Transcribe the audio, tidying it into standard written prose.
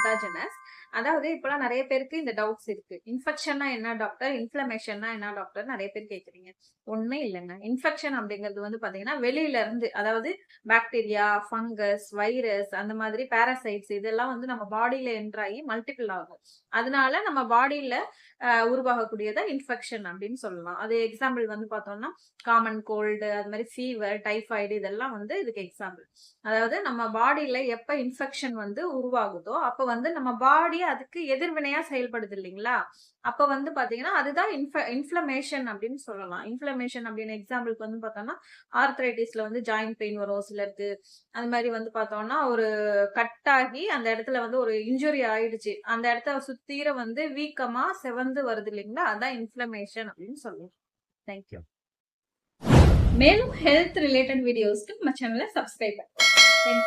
மும்தாஜனஸ். அதாவது இப்பெல்லாம் நிறைய பேருக்கு இந்த டவுட்ஸ் இருக்கு. இன்ஃபெக்ஷன்னா என்ன டாக்டர், இன்ஃப்ளமேஷன்னா என்ன டாக்டர் நிறைய பேர் கேக்குறீங்க. ஒண்ணுமே இல்லைங்க. இன்ஃபெக்ஷன் அப்படிங்கிறது வந்து பாத்தீங்கன்னா வெளியில இருந்து, அதாவது பாக்டீரியா, ஃபங்கஸ், வைரஸ், அந்த மாதிரி பாராசைட்ஸ் இதெல்லாம் வந்து நம்ம பாடியில என்ட்ராகி மல்டிபிள் ஆகும். அதனால நம்ம பாடியில உருவாகக்கூடியதை இன்ஃபெக்ஷன் அப்படின்னு சொல்லலாம். அது எக்ஸாம்பிள் வந்து பார்த்தோம்னா காமன் கோல்டு, அது மாதிரி ஃபீவர், டைஃபாய்டு இதெல்லாம் வந்து இதுக்கு எக்ஸாம்பிள். அதாவது நம்ம பாடியில எப்ப இன்ஃபெக்ஷன் வந்து உருவாகுதோ அப்ப வந்து நம்ம பாடி அதுக்கு எதிர்வினையா செயல்படுது இல்லைங்களா? அப்ப வந்து பாத்தீங்கன்னா அதுதான் இன்ஃப்ளமேஷன் அப்படின்னு சொல்லலாம். இன்ஃப்ளமேஷன் அப்படின்னு எக்ஸாம்பிளுக்கு வந்து பார்த்தோம்னா ஆர்த்ரைட்டிஸ்ல வந்து ஜாயிண்ட் பெயின் வரும் சிலருக்கு. அது மாதிரி வந்து பார்த்தோம்னா ஒரு கட்டாகி அந்த இடத்துல வந்து ஒரு இன்ஜுரி ஆயிடுச்சு, அந்த இடத்த சுத்தீர வந்து வீக்கமா செவந்து வருது இல்லைங்களா? அதான் இன்ஃப்ளமேஷன் அப்படின்னு சொல்லுவோம். தேங்க்யூ. மேலும் ஹெல்த் ரிலேட்டட் வீடியோஸ்க்கு நம்ம சேனலை சப்ஸ்கிரைப் பண்ணுங்க.